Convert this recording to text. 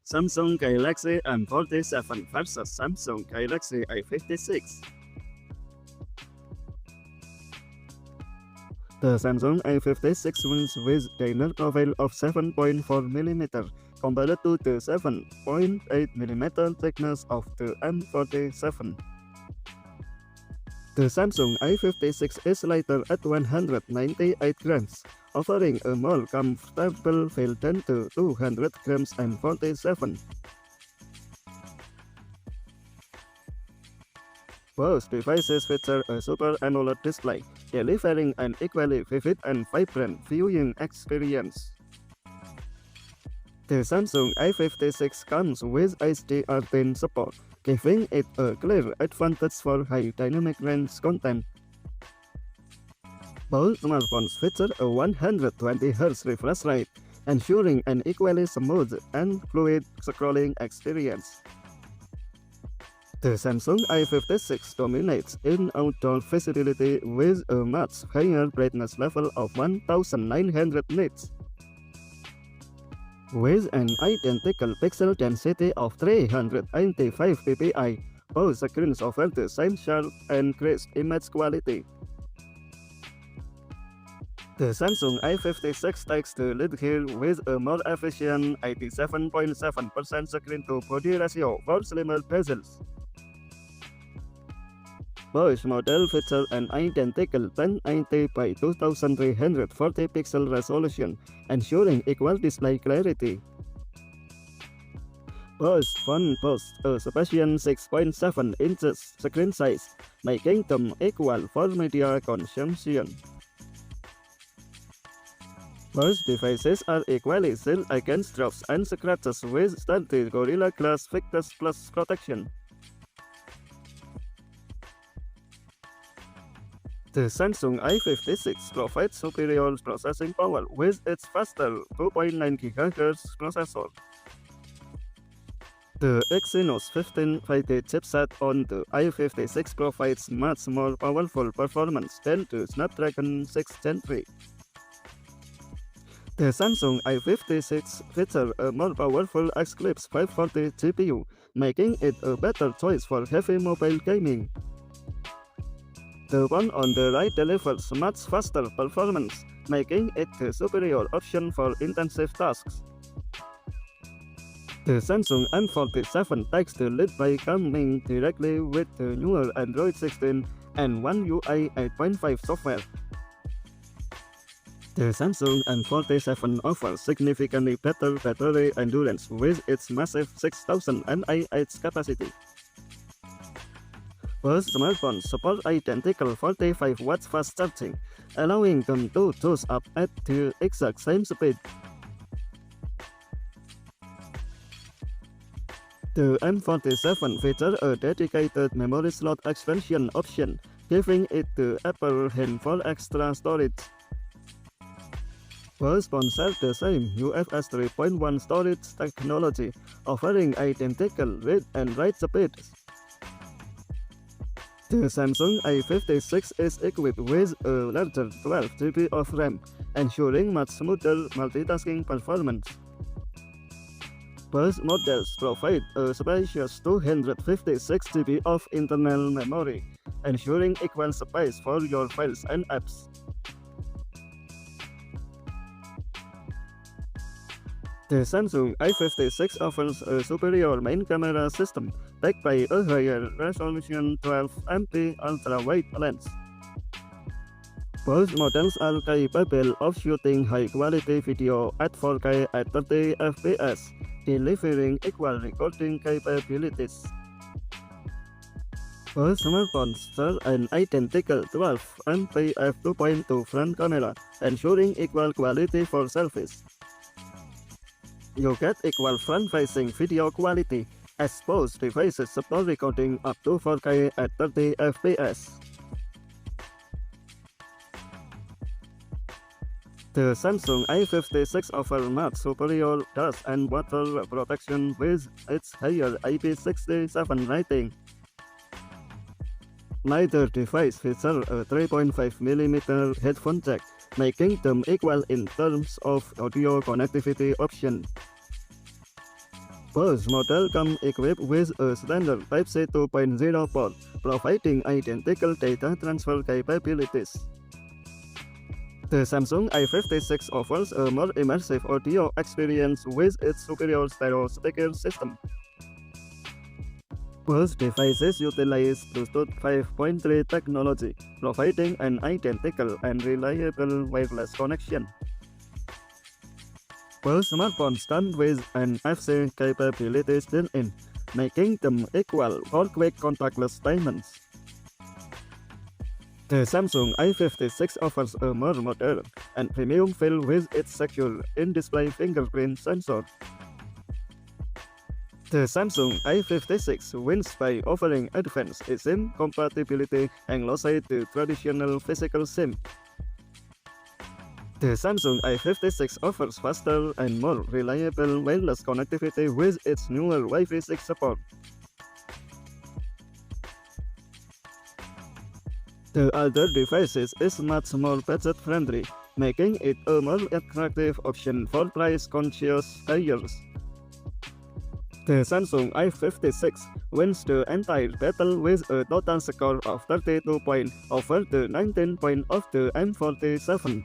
Samsung Galaxy M47 versus Samsung Galaxy A56. The Samsung A56 wins with gainer profile of 7.4mm compared to the 7.8mm thickness of the M47. The Samsung A56 is lighter at 198 grams, offering a more comfortable feel than the 200 grams M47. Both devices feature a Super AMOLED display, delivering an equally vivid and vibrant viewing experience. The Samsung A56 comes with HDR10 support, giving it a clear advantage for high dynamic range content. Both smartphones feature a 120Hz refresh rate, ensuring an equally smooth and fluid scrolling experience. The Samsung A56 dominates in outdoor visibility with a much higher brightness level of 1900 nits. With an identical pixel density of 395 ppi, both screens offer the same sharp and crisp image quality. The Samsung A56 takes the lead here with a more efficient 87.7% screen-to-body ratio for slimmer bezels. Both models feature an identical 1080 by 2340 pixel resolution, ensuring equal display clarity. Both phones boast a spacious 6.7 inches screen size, making them equal for media consumption. Both devices are equally sealed against drops and scratches with sturdy Gorilla Glass Victus Plus protection. The Samsung A56 provides superior processing power with its faster 2.9 GHz processor. The Exynos 1550 chipset on the A56 provides much more powerful performance than the Snapdragon 6 Gen 3. The Samsung A56 features a more powerful Eclipse 540 GPU, making it a better choice for heavy mobile gaming. The one on the right delivers much faster performance, making it the superior option for intensive tasks. The Samsung M47 takes the lead by coming directly with the newer Android 16 and One UI 8.5 software. The Samsung M47 offers significantly better battery endurance with its massive 6000 mAh capacity. Both smartphones support identical 45 watts fast charging, allowing them to charge up at the exact same speed. The M47 features a dedicated memory slot expansion option, giving it the upper hand for extra storage. Both phones share the same UFS 3.1 storage technology, offering identical read and write speeds. The Samsung A56 is equipped with a larger 12GB of RAM, ensuring much smoother multitasking performance. Both models provide a spacious 256GB of internal memory, ensuring equal space for your files and apps. The Samsung A56 offers a superior main camera system backed by a higher resolution 12MP ultra-wide lens. Both models are capable of shooting high-quality video at 4K at 30 FPS, delivering equal recording capabilities. Both smartphones share an identical 12MP f2.2 front camera, ensuring equal quality for selfies. You get equal front-facing video quality, as both devices support recording up to 4K at 30 FPS. The Samsung A56 offers much superior dust and water protection with its higher IP67 rating. Neither device features a 3.5mm headphone jack, making them equal in terms of audio connectivity option. Both models come equipped with a standard Type-C 2.0 port, providing identical data transfer capabilities. The Samsung A56 offers a more immersive audio experience with its superior stereo speaker system. Both devices utilize Bluetooth 5.3 technology, providing an identical and reliable wireless connection. Both smartphones come with NFC capabilities built-in, making them equal for quick contactless payments. The Samsung A56 offers a more modern and premium feel with its secure in-display fingerprint sensor. The Samsung A56 wins by offering advanced eSIM compatibility alongside the traditional physical SIM. The Samsung A56 offers faster and more reliable wireless connectivity with its newer Wi-Fi 6 support. The other devices is much more budget-friendly, making it a more attractive option for price-conscious buyers. The Samsung A56 wins the entire battle with a total score of 32 points over the 19 points of the M47.